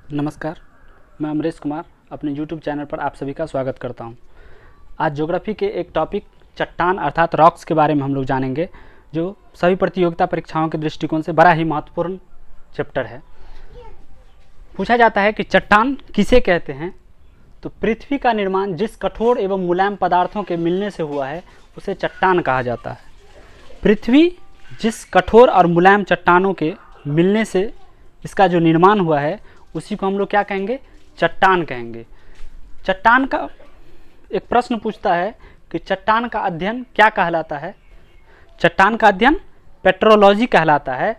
नमस्कार, मैं अमरीश कुमार अपने YouTube चैनल पर आप सभी का स्वागत करता हूं। आज ज्योग्राफी के एक टॉपिक चट्टान अर्थात रॉक्स के बारे में हम लोग जानेंगे, जो सभी प्रतियोगिता परीक्षाओं के दृष्टिकोण से बड़ा ही महत्वपूर्ण चैप्टर है। पूछा जाता है कि चट्टान किसे कहते हैं, तो पृथ्वी का निर्माण जिस कठोर एवं मुलायम पदार्थों के मिलने से हुआ है उसे चट्टान कहा जाता है। पृथ्वी जिस कठोर और मुलायम चट्टानों के मिलने से इसका जो निर्माण हुआ है उसी को हम लोग क्या कहेंगे, चट्टान कहेंगे। चट्टान का एक प्रश्न पूछता है कि चट्टान का अध्ययन क्या कहलाता है। चट्टान का अध्ययन पेट्रोलॉजी कहलाता है,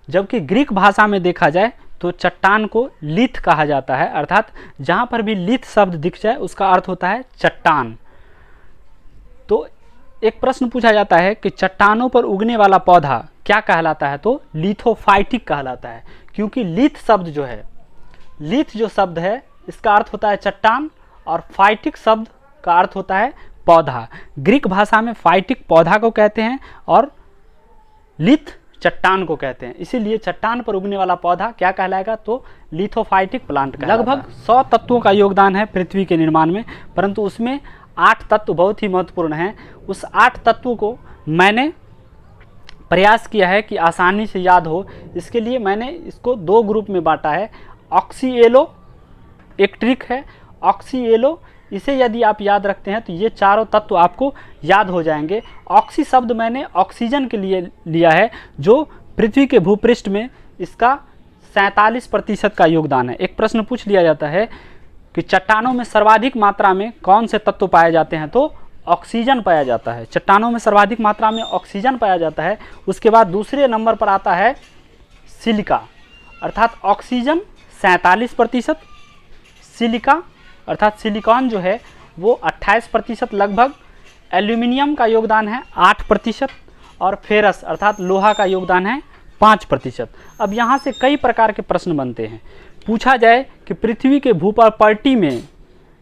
जबकि ग्रीक भाषा में देखा जाए तो चट्टान को लिथ कहा जाता है, अर्थात जहाँ पर भी लिथ शब्द दिख जाए उसका अर्थ होता है चट्टान। तो एक प्रश्न पूछा जाता है कि चट्टानों पर उगने वाला पौधा क्या कहलाता है, तो लिथोफाइटिक कहलाता है, क्योंकि लिथ शब्द जो है, लिथ जो शब्द है इसका अर्थ होता है चट्टान और फाइटिक शब्द का अर्थ होता है पौधा। ग्रीक भाषा में फाइटिक पौधा को कहते हैं और लिथ चट्टान को कहते हैं, इसीलिए चट्टान पर उगने वाला पौधा क्या कहलाएगा, तो लिथोफाइटिक प्लांट कहलाएगा। लगभग 100 तत्वों का योगदान है पृथ्वी के निर्माण में, परंतु उसमें 8 तत्व बहुत ही महत्वपूर्ण हैं। उस 8 तत्वों को मैंने प्रयास किया है कि आसानी से याद हो, इसके लिए मैंने इसको 2 ग्रुप में बांटा है। ऑक्सी येलो एक ट्रिक है, ऑक्सी येलो, इसे यदि आप याद रखते हैं तो ये चारों तत्व आपको याद हो जाएंगे। ऑक्सी शब्द मैंने ऑक्सीजन के लिए लिया है, जो पृथ्वी के भूपृष्ठ में इसका 47% का योगदान है। एक प्रश्न पूछ लिया जाता है कि चट्टानों में सर्वाधिक मात्रा में कौन से तत्व पाए जाते हैं, तो ऑक्सीजन पाया जाता है। चट्टानों में सर्वाधिक मात्रा में ऑक्सीजन पाया जाता है। उसके बाद दूसरे नंबर पर आता है सिलिका, अर्थात ऑक्सीजन 47%, सिलिका अर्थात सिलिकॉन जो है वो 28% लगभग, एल्यूमिनियम का योगदान है 8% और फेरस अर्थात लोहा का योगदान है 5%। अब यहाँ से कई प्रकार के प्रश्न बनते हैं। पूछा जाए कि पृथ्वी के भूपटल में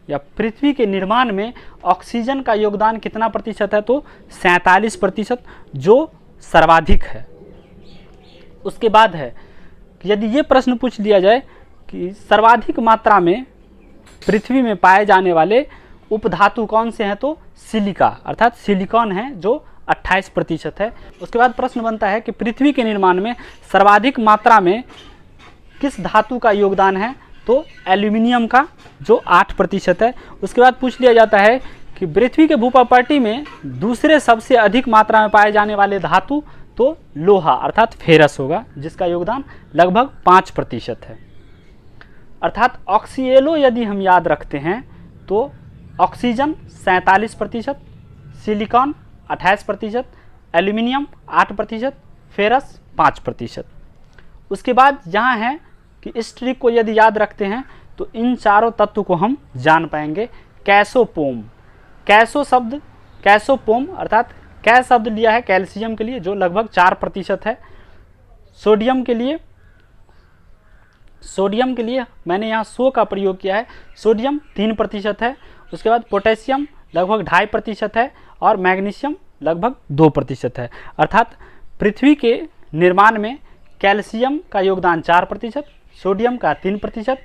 या पृथ्वी के निर्माण में ऑक्सीजन का योगदान कितना प्रतिशत है, तो 47%, जो सर्वाधिक है। उसके बाद है कि यदि ये प्रश्न पूछ लिया जाए कि सर्वाधिक मात्रा में पृथ्वी में पाए जाने वाले उपधातु कौन से हैं, तो सिलिका अर्थात सिलिकॉन है, जो 28% है। उसके बाद प्रश्न बनता है कि पृथ्वी के निर्माण में सर्वाधिक मात्रा में किस धातु का योगदान है, तो एल्यूमिनियम का, जो 8% है। उसके बाद पूछ लिया जाता है कि पृथ्वी के भूपटल में दूसरे सबसे अधिक मात्रा में पाए जाने वाले धातु, तो लोहा अर्थात फेरस होगा, जिसका योगदान लगभग 5% है। अर्थात ऑक्सीएलो यदि हम याद रखते हैं तो ऑक्सीजन 47%, सिलिकॉन 28%, एल्यूमिनियम 8%, फेरस 5%। उसके बाद यहाँ है कि इस ट्रिक को यदि याद रखते हैं तो इन चारों तत्व को हम जान पाएंगे। कैसोपोम, कैसोपोम अर्थात कै शब्द लिया है कैल्शियम के लिए, जो लगभग 4% है। सोडियम के लिए मैंने यहाँ 100 का प्रयोग किया है, सोडियम 3% है। उसके बाद पोटेशियम लगभग 2.5% है और मैग्नीशियम लगभग 2% है। अर्थात पृथ्वी के निर्माण में कैल्शियम का योगदान 4%, सोडियम का 3%,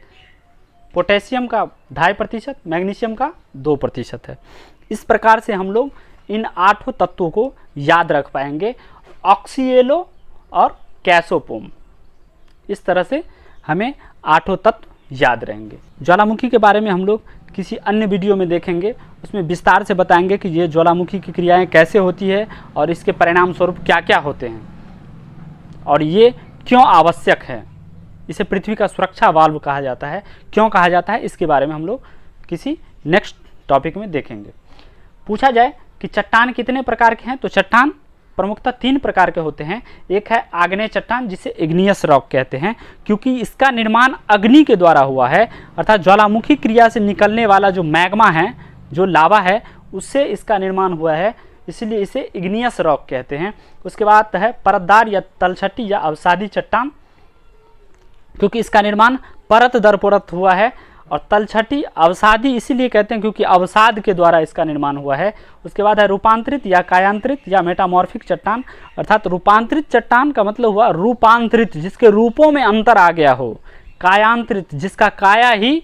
पोटेशियम का 2.5%, मैग्नीशियम का 2% है। इस प्रकार से हम लोग इन 8 तत्वों को याद रख पाएंगे, ऑक्सीएलो और कैसोपोम। इस तरह से हमें 8 तत्व याद रहेंगे। ज्वालामुखी के बारे में हम लोग किसी अन्य वीडियो में देखेंगे, उसमें विस्तार से बताएंगे कि ये ज्वालामुखी की क्रियाएं कैसे होती है और इसके परिणाम स्वरूप क्या क्या होते हैं और ये क्यों आवश्यक है। इसे पृथ्वी का सुरक्षा वाल्व कहा जाता है, क्यों कहा जाता है, इसके बारे में हम लोग किसी नेक्स्ट टॉपिक में देखेंगे। पूछा जाए कि चट्टान कितने प्रकार के हैं, तो चट्टान प्रमुखतः 3 प्रकार के होते हैं। एक है आग्नेय चट्टान, जिसे इग्नियस रॉक कहते हैं, क्योंकि इसका निर्माण अग्नि के द्वारा हुआ है, अर्थात ज्वालामुखी क्रिया से निकलने वाला जो मैग्मा है, जो लावा है, उससे इसका निर्माण हुआ है, इसलिए इसे इग्नियस रॉक कहते हैं। उसके बाद है परतदार या तलछटी या अवसादी चट्टान, क्योंकि इसका निर्माण परत दर परत हुआ है, और तलछटी अवसादी इसीलिए कहते हैं क्योंकि अवसाद के द्वारा इसका निर्माण हुआ है। उसके बाद है रूपांतरित या कायांतरित या मेटामॉर्फिक चट्टान, अर्थात रूपांतरित चट्टान का मतलब हुआ रूपांतरित, जिसके रूपों में अंतर आ गया हो, कायांतरित, जिसका काया ही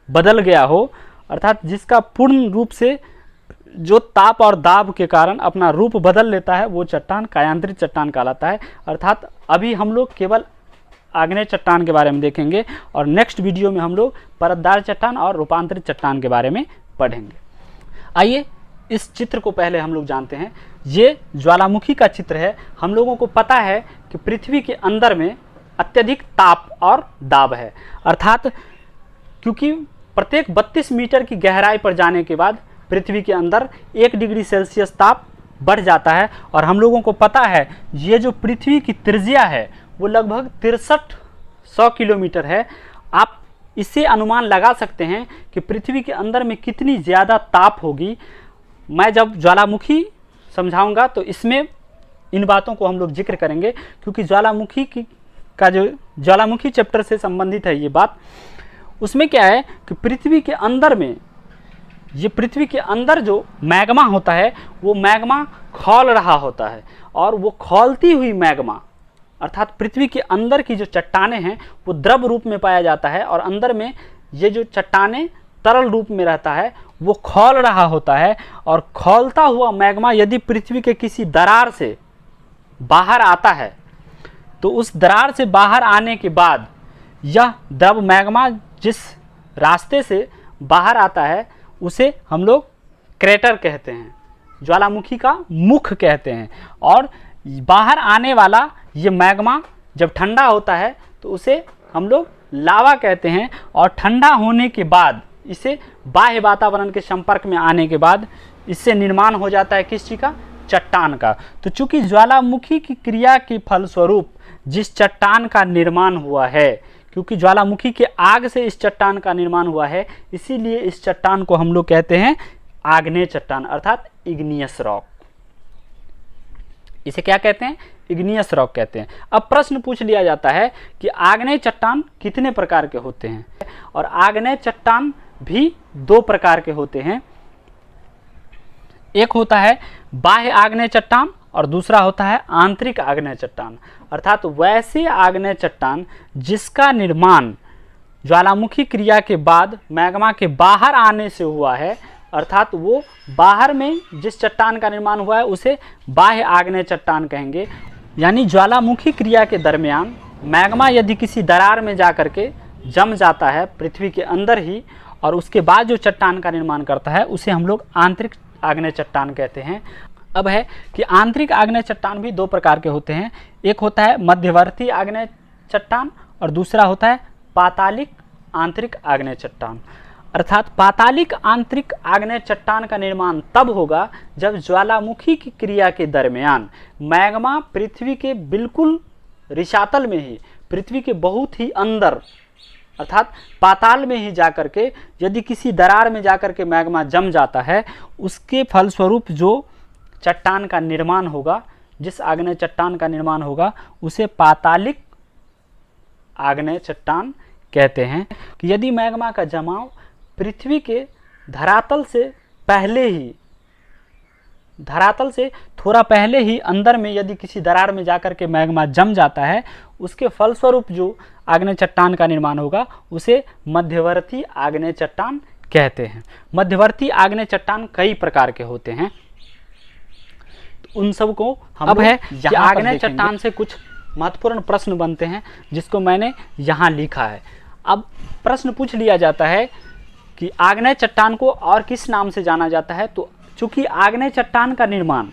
बदल गया हो, अर्थात जिसका पूर्ण रूप से जो ताप और दाब के कारण अपना रूप बदल लेता है, वो चट्टान कायांतरित चट्टान कहलाता है। अर्थात अभी हम लोग केवल आग्नेय चट्टान के बारे में देखेंगे और नेक्स्ट वीडियो में हम लोग परतदार चट्टान और रूपांतरित चट्टान के बारे में पढ़ेंगे। आइए इस चित्र को पहले हम लोग जानते हैं। ये ज्वालामुखी का चित्र है। हम लोगों को पता है कि पृथ्वी के अंदर में अत्यधिक ताप और दाब है, अर्थात क्योंकि प्रत्येक 32 मीटर की गहराई पर जाने के बाद पृथ्वी के अंदर 1 डिग्री सेल्सियस ताप बढ़ जाता है। और हम लोगों को पता है ये जो पृथ्वी की त्रिज्या है वो लगभग 6300 किलोमीटर है। आप इससे अनुमान लगा सकते हैं कि पृथ्वी के अंदर में कितनी ज़्यादा ताप होगी। मैं जब ज्वालामुखी समझाऊंगा तो इसमें इन बातों को हम लोग जिक्र करेंगे, क्योंकि ज्वालामुखी का जो ज्वालामुखी चैप्टर से संबंधित है ये बात। उसमें क्या है कि पृथ्वी के अंदर में, ये पृथ्वी के अंदर जो मैग्मा होता है वो मैग्मा खौल रहा होता है, और वो खौलती हुई मैग्मा अर्थात पृथ्वी के अंदर की जो चट्टानें हैं वो द्रव रूप में पाया जाता है, और अंदर में ये जो चट्टानें तरल रूप में रहता है वो खौल रहा होता है। और खौलता हुआ मैग्मा यदि पृथ्वी के किसी दरार से बाहर आता है तो उस दरार से बाहर आने के बाद यह द्रव मैग्मा जिस रास्ते से बाहर आता है उसे हम लोग क्रेटर कहते हैं, ज्वालामुखी का मुख कहते हैं। और बाहर आने वाला ये मैग्मा जब ठंडा होता है तो उसे हम लोग लावा कहते हैं, और ठंडा होने के बाद इसे बाह्य वातावरण के संपर्क में आने के बाद इससे निर्माण हो जाता है किस चीज़ का? चट्टान का। तो चूंकि ज्वालामुखी की क्रिया के फलस्वरूप जिस चट्टान का निर्माण हुआ है, क्योंकि ज्वालामुखी के आग से इस चट्टान का निर्माण हुआ है, इसीलिए इस चट्टान को हम लोग कहते हैं आग्नेय चट्टान अर्थात इग्नियस रॉक। इसे क्या कहते हैं? इग्नियस रॉक कहते हैं। अब प्रश्न पूछ लिया जाता है कि आग्नेय चट्टान कितने प्रकार के होते हैं, और आग्नेय चट्टान भी 2 प्रकार के होते हैं। एक होता है बाह्य आग्नेय चट्टान और दूसरा होता है आंतरिक आग्नेय चट्टान, अर्थात वैसे आग्नेय चट्टान जिसका निर्माण ज्वालामुखी क्रिया के बाद मैग्मा के बाहर आने से हुआ है, अर्थात वो बाहर में जिस चट्टान का निर्माण हुआ है उसे बाह्य आग्नेय चट्टान कहेंगे। यानी ज्वालामुखी क्रिया के दरमियान मैग्मा यदि किसी दरार में जा कर के जम जाता है पृथ्वी के अंदर ही, और उसके बाद जो चट्टान का निर्माण करता है उसे हम लोग आंतरिक आग्नेय चट्टान कहते हैं। अब है कि आंतरिक आग्नेय चट्टान भी 2 प्रकार के होते हैं। एक होता है मध्यवर्ती आग्नेय चट्टान और दूसरा होता है पातालिक आंतरिक आग्नेय चट्टान। अर्थात पातालिक आंतरिक आग्नेय चट्टान का निर्माण तब होगा जब ज्वालामुखी की क्रिया के दरमियान मैग्मा पृथ्वी के बिल्कुल रिसातल में ही, पृथ्वी के बहुत ही अंदर अर्थात पाताल में ही जाकर के यदि किसी दरार में जाकर के मैग्मा जम जाता है, उसके फलस्वरूप जो चट्टान का निर्माण होगा, जिस आग्नेय चट्टान का निर्माण होगा उसे पातालिक आग्नेय चट्टान कहते हैं। कि यदि मैग्मा का जमाव पृथ्वी के धरातल से पहले ही, धरातल से थोड़ा पहले ही अंदर में यदि किसी दरार में जाकर के मैग्मा जम जाता है, उसके फलस्वरूप जो आग्नेय चट्टान का निर्माण होगा उसे मध्यवर्ती आग्नेय चट्टान कहते हैं। मध्यवर्ती आग्नेय चट्टान कई प्रकार के होते हैं, तो उन सब को हम अब है कि आग्नेय चट्टान से कुछ महत्वपूर्ण प्रश्न बनते हैं जिसको मैंने यहाँ लिखा है। अब प्रश्न पूछ लिया जाता है कि आग्नेय चट्टान को और किस नाम से जाना जाता है। तो चूंकि आग्नेय चट्टान का निर्माण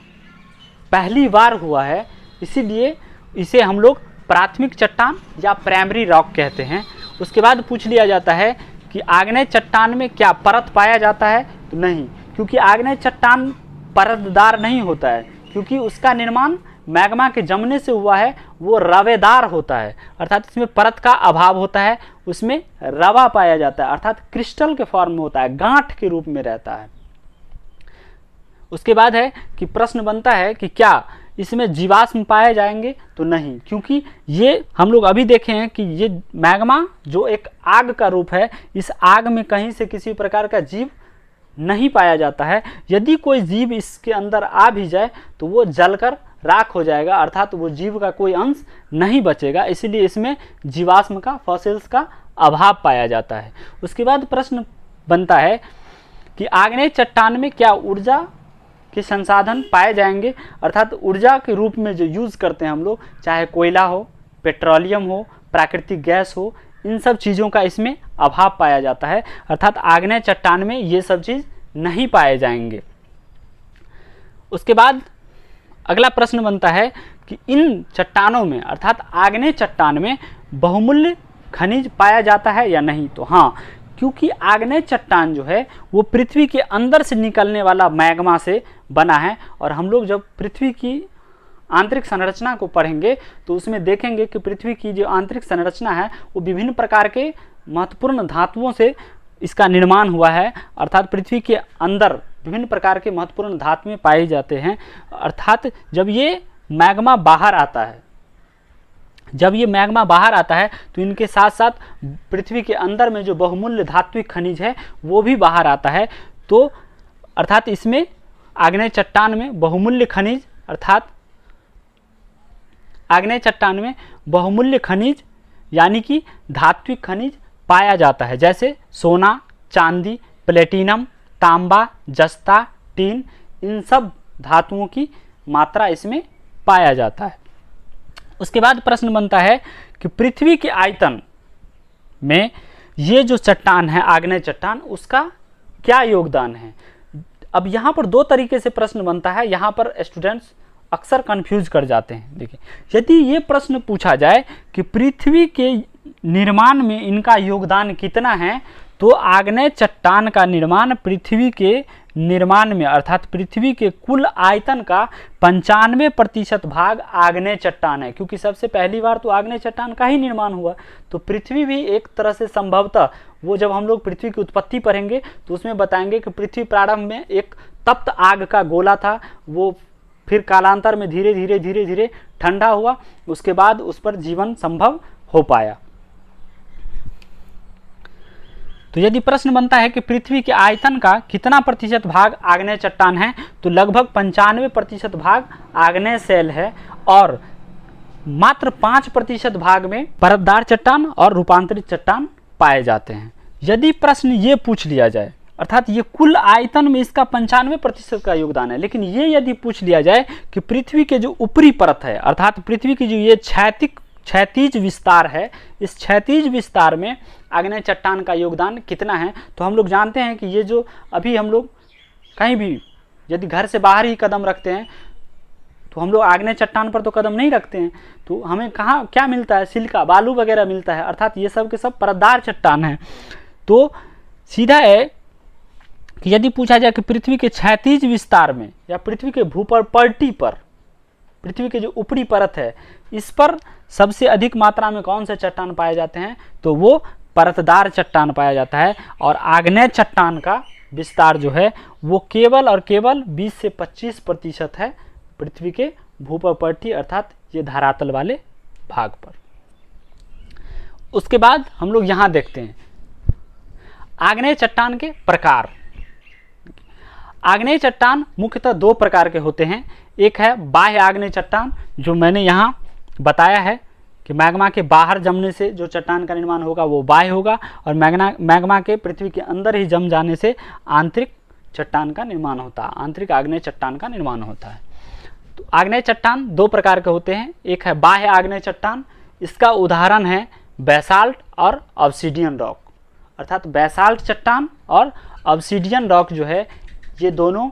पहली बार हुआ है, इसीलिए इसे हम लोग प्राथमिक चट्टान या प्राइमरी रॉक कहते हैं। उसके बाद पूछ लिया जाता है कि आग्नेय चट्टान में क्या परत पाया जाता है? तो नहीं, क्योंकि आग्नेय चट्टान परतदार नहीं होता है, क्योंकि उसका निर्माण मैग्मा के जमने से हुआ है, वो रवेदार होता है, अर्थात इसमें परत का अभाव होता है, उसमें रवा पाया जाता है, अर्थात क्रिस्टल के फॉर्म में होता है, गांठ के रूप में रहता है। उसके बाद है कि प्रश्न बनता है कि क्या इसमें जीवाश्म पाए जाएंगे? तो नहीं, क्योंकि ये हम लोग अभी देखे हैं कि ये मैग्मा जो एक आग का रूप है, इस आग में कहीं से किसी प्रकार का जीव नहीं पाया जाता है। यदि कोई जीव इसके अंदर आ भी जाए तो वो जलकर राख हो जाएगा, अर्थात वो जीव का कोई अंश नहीं बचेगा, इसीलिए इसमें जीवाश्म का, फॉसिल्स का अभाव पाया जाता है। उसके बाद प्रश्न बनता है कि आग्नेय चट्टान में क्या ऊर्जा के संसाधन पाए जाएंगे, अर्थात ऊर्जा के रूप में जो यूज़ करते हैं हम लोग, चाहे कोयला हो, पेट्रोलियम हो, प्राकृतिक गैस हो, इन सब चीज़ों का इसमें अभाव पाया जाता है, अर्थात आग्नेय चट्टान में ये सब चीज़ नहीं पाए जाएंगे। उसके बाद अगला प्रश्न बनता है कि इन चट्टानों में अर्थात आग्नेय चट्टान में बहुमूल्य खनिज पाया जाता है या नहीं। तो हाँ, क्योंकि आग्नेय चट्टान जो है वो पृथ्वी के अंदर से निकलने वाला मैग्मा से बना है, और हम लोग जब पृथ्वी की आंतरिक संरचना को पढ़ेंगे तो उसमें देखेंगे कि पृथ्वी की जो आंतरिक संरचना है वो विभिन्न प्रकार के महत्वपूर्ण धातुओं से इसका निर्माण हुआ है, अर्थात पृथ्वी के अंदर विभिन्न प्रकार के महत्वपूर्ण धातुएं पाए जाते हैं। अर्थात जब ये मैग्मा बाहर आता है, तो इनके साथ साथ पृथ्वी के अंदर में जो बहुमूल्य धात्विक खनिज है वो भी बाहर आता है। तो अर्थात इसमें आग्नेय चट्टान में बहुमूल्य खनिज, अर्थात आग्नेय चट्टान में बहुमूल्य खनिज यानी कि धात्विक खनिज पाया जाता है, जैसे सोना, चांदी, प्लेटिनम, तांबा, जस्ता, टीन, इन सब धातुओं की मात्रा इसमें पाया जाता है। उसके बाद प्रश्न बनता है कि पृथ्वी के आयतन में ये जो चट्टान है आग्नेय चट्टान, उसका क्या योगदान है। अब यहाँ पर दो तरीके से प्रश्न बनता है, यहाँ पर स्टूडेंट्स अक्सर कंफ्यूज कर जाते हैं। देखिए, यदि ये प्रश्न पूछा जाए कि पृथ्वी के निर्माण में इनका योगदान कितना है, तो आग्नेय चट्टान का निर्माण पृथ्वी के निर्माण में अर्थात पृथ्वी के कुल आयतन का 95% भाग आग्नेय चट्टान है, क्योंकि सबसे पहली बार तो आग्नेय चट्टान का ही निर्माण हुआ। तो पृथ्वी भी एक तरह से संभवतः, वो जब हम लोग पृथ्वी की उत्पत्ति पढ़ेंगे तो उसमें बताएंगे कि पृथ्वी प्रारंभ में एक तप्त आग का गोला था, वो फिर कालांतर में धीरे धीरे ठंडा हुआ, उसके बाद उस पर जीवन संभव हो पाया। तो यदि प्रश्न बनता है कि पृथ्वी के आयतन का कितना प्रतिशत भाग आग्नेय चट्टान है, तो लगभग 95% भाग आग्नेय शैल है, और मात्र 5% भाग में परतदार चट्टान और रूपांतरित चट्टान पाए जाते हैं। यदि प्रश्न ये पूछ लिया जाए, अर्थात ये कुल आयतन में इसका 95% का योगदान है, लेकिन ये यदि पूछ लिया जाए कि पृथ्वी के जो ऊपरी परत है, अर्थात पृथ्वी की जो ये क्षैतिज विस्तार है, इस क्षैतिज विस्तार में आग्नेय चट्टान का योगदान कितना है, तो हम लोग जानते हैं कि ये जो अभी हम लोग कहीं भी यदि घर से बाहर ही कदम रखते हैं तो हम लोग आग्नेय चट्टान पर तो कदम नहीं रखते हैं, तो हमें कहाँ क्या मिलता है, सिलिका, बालू वगैरह मिलता है, अर्थात ये सब के सब परतदार चट्टान है। तो सीधा है कि यदि पूछा जाए कि पृथ्वी के क्षैतिज विस्तार में या पृथ्वी के भूपटल पर, पृथ्वी के जो ऊपरी परत है इस पर सबसे अधिक मात्रा में कौन से चट्टान पाए जाते हैं, तो वो परतदार चट्टान पाया जाता है। और आग्नेय चट्टान का विस्तार जो है वो केवल और केवल 20 से 25% है पृथ्वी के भूपटल अर्थात ये धरातल वाले भाग पर। उसके बाद हम लोग यहाँ देखते हैं आग्नेय चट्टान के प्रकार। आग्नेय चट्टान मुख्यतः दो प्रकार के होते हैं। एक है बाह्य आग्नेय चट्टान, जो मैंने यहाँ बताया है कि मैग्मा के बाहर जमने से जो चट्टान का निर्माण होगा वो बाह्य होगा, और मैग्मा के पृथ्वी के अंदर ही जम जाने से आंतरिक चट्टान का निर्माण होता है, आंतरिक आग्नेय चट्टान का निर्माण होता है। तो आग्नेय चट्टान दो प्रकार के होते हैं। एक है बाह्य आग्नेय चट्टान, इसका उदाहरण है बेसाल्ट और ऑब्सीडियन रॉक, अर्थात बेसाल्ट चट्टान और ऑब्सीडियन रॉक जो है ये दोनों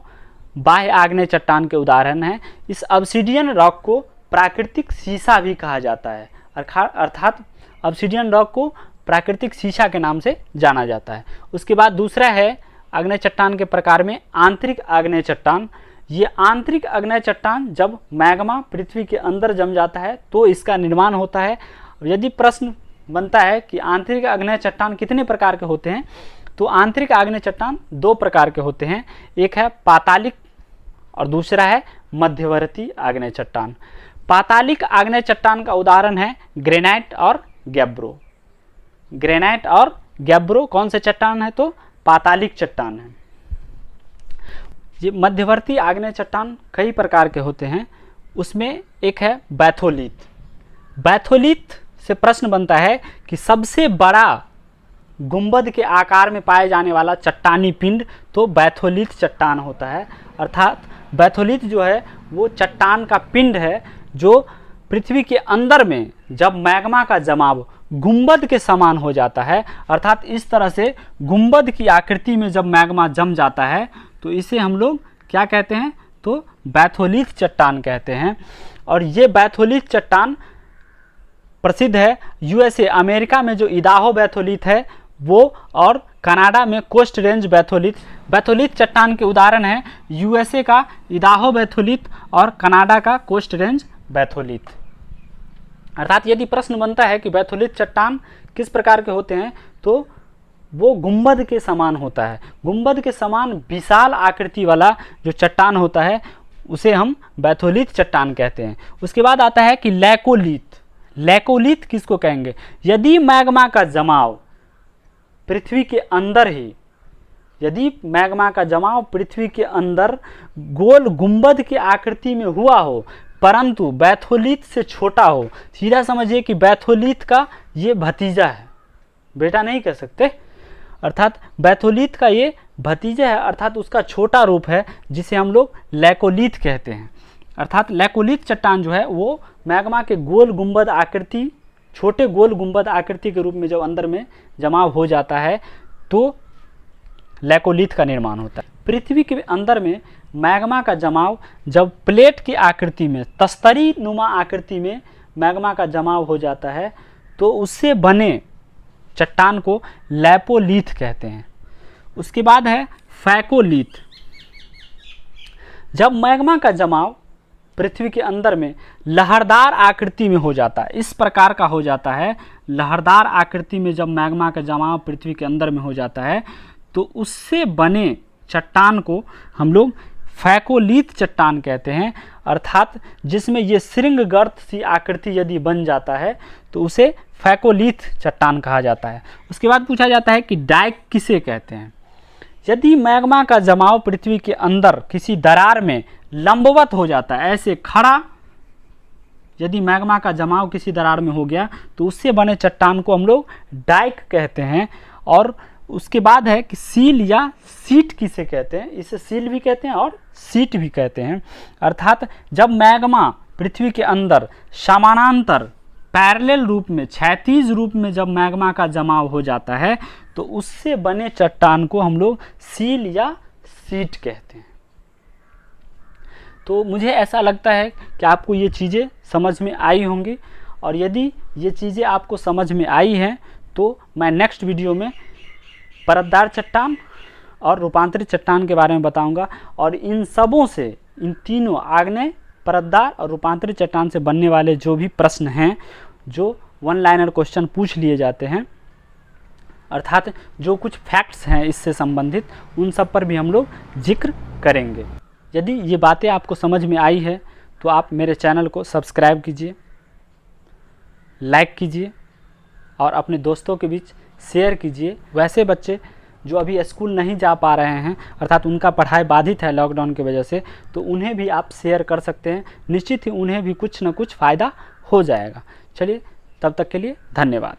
बाह्य आग्नेय चट्टान के उदाहरण हैं। इस ऑब्सीडियन रॉक को प्राकृतिक शीशा भी कहा जाता है, अर्थात ऑब्सीडियन रॉक को प्राकृतिक शीशा के नाम से जाना जाता है। उसके बाद दूसरा है आग्नेय चट्टान के प्रकार में आंतरिक आग्नेय चट्टान। ये आंतरिक आग्नेय चट्टान जब मैग्मा पृथ्वी के अंदर जम जाता है तो इसका निर्माण होता है। यदि प्रश्न बनता है कि आंतरिक आग्नेय चट्टान कितने प्रकार के होते हैं, तो आंतरिक आग्नेय चट्टान दो प्रकार के होते हैं। एक है पातालिक और दूसरा है मध्यवर्ती आग्नेय चट्टान। पातालिक आग्नेय चट्टान का उदाहरण है ग्रेनाइट और गैब्रो। ग्रेनाइट और गैब्रो कौन से चट्टान है, तो पातालिक चट्टान है। ये मध्यवर्ती आग्नेय चट्टान कई प्रकार के होते हैं, उसमें एक है बैथोलिथ। बैथोलिथ से प्रश्न बनता है कि सबसे बड़ा गुंबद के आकार में पाए जाने वाला चट्टानी पिंड तो बैथोलिथ चट्टान होता है। अर्थात बैथोलिथ जो है वो चट्टान का पिंड है जो पृथ्वी के अंदर में जब मैग्मा का जमाव गुंबद के समान हो जाता है, अर्थात इस तरह से गुंबद की आकृति में जब मैग्मा जम जाता है तो इसे हम लोग क्या कहते हैं, तो बैथोलिथ चट्टान कहते हैं। और ये बैथोलिथ चट्टान प्रसिद्ध है यूएसए अमेरिका में जो इदाहो बैथोलिथ है वो, और कनाडा में कोस्ट रेंज बैथोलिथ। बैथोलिथ चट्टान के उदाहरण हैं यूएसए का इदाहो बैथोलिथ और कनाडा का कोस्ट रेंज बैथोलिथ। अर्थात यदि प्रश्न बनता है कि बैथोलिथ चट्टान किस प्रकार के होते हैं तो वो गुंबद के समान होता है। गुंबद के समान विशाल आकृति वाला जो चट्टान होता है उसे हम बैथोलिथ चट्टान कहते हैं। उसके बाद आता है कि लैकोलिथ। लैकोलिथ किसको कहेंगे, यदि मैग्मा का जमाव पृथ्वी के अंदर ही, यदि मैग्मा का जमाव पृथ्वी के अंदर गोल गुंबद की आकृति में हुआ हो परंतु बैथोलिथ से छोटा हो, सीधा समझिए कि बैथोलिथ का ये भतीजा है, बेटा नहीं कह सकते, अर्थात बैथोलिथ का ये भतीजा है, अर्थात उसका छोटा रूप है जिसे हम लोग लैकोलिथ कहते हैं। अर्थात लैकोलिथ चट्टान जो है वो मैग्मा के गोल गुंबद आकृति, छोटे गोल गुंबद आकृति के रूप में जब अंदर में जमाव हो जाता है तो लैकोलिथ का निर्माण होता है। पृथ्वी के अंदर में मैग्मा का जमाव जब प्लेट की आकृति में, तस्तरी नुमा आकृति में मैग्मा का जमाव हो जाता है तो उससे बने चट्टान को लैपोलिथ कहते हैं। उसके बाद है फैकोलिथ। जब मैग्मा का जमाव पृथ्वी के अंदर में लहरदार आकृति में हो जाता है, इस प्रकार का हो जाता है, लहरदार आकृति में जब मैग्मा का जमाव पृथ्वी के अंदर में हो जाता है तो उससे बने चट्टान को हम लोग फैकोलिथ चट्टान कहते हैं। अर्थात जिसमें ये श्रृंग गर्त सी आकृति यदि बन जाता है तो उसे फैकोलिथ चट्टान कहा जाता है। उसके बाद पूछा जाता है कि डाइक किसे कहते हैं। यदि मैग्मा का जमाव पृथ्वी के अंदर किसी दरार में लंबवत हो जाता है, ऐसे खड़ा, यदि मैग्मा का जमाव किसी दरार में हो गया तो उससे बने चट्टान को हम लोग डाइक कहते हैं। और उसके बाद है कि सील या सीट किसे कहते हैं, इसे सील भी कहते हैं और सीट भी कहते हैं। अर्थात जब मैग्मा पृथ्वी के अंदर समानांतर पैरेलल रूप में, क्षैतिज रूप में जब मैग्मा का जमाव हो जाता है तो उससे बने चट्टान को हम लोग सील या सीट कहते हैं। तो मुझे ऐसा लगता है कि आपको ये चीज़ें समझ में आई होंगी, और यदि ये चीज़ें आपको समझ में आई हैं तो मैं नेक्स्ट वीडियो में परतदार चट्टान और रूपांतरित चट्टान के बारे में बताऊंगा। और इन सबों से, इन तीनों आग्नेय, परतदार और रूपांतरित चट्टान से बनने वाले जो भी प्रश्न हैं, जो वन लाइनर क्वेश्चन पूछ लिए जाते हैं, अर्थात जो कुछ फैक्ट्स हैं इससे संबंधित, उन सब पर भी हम लोग जिक्र करेंगे। यदि ये बातें आपको समझ में आई है तो आप मेरे चैनल को सब्सक्राइब कीजिए, लाइक कीजिए और अपने दोस्तों के बीच शेयर कीजिए। वैसे बच्चे जो अभी स्कूल नहीं जा पा रहे हैं, अर्थात उनका पढ़ाई बाधित है लॉकडाउन की वजह से, तो उन्हें भी आप शेयर कर सकते हैं। निश्चित ही उन्हें भी कुछ न कुछ फ़ायदा हो जाएगा। चलिए, तब तक के लिए धन्यवाद।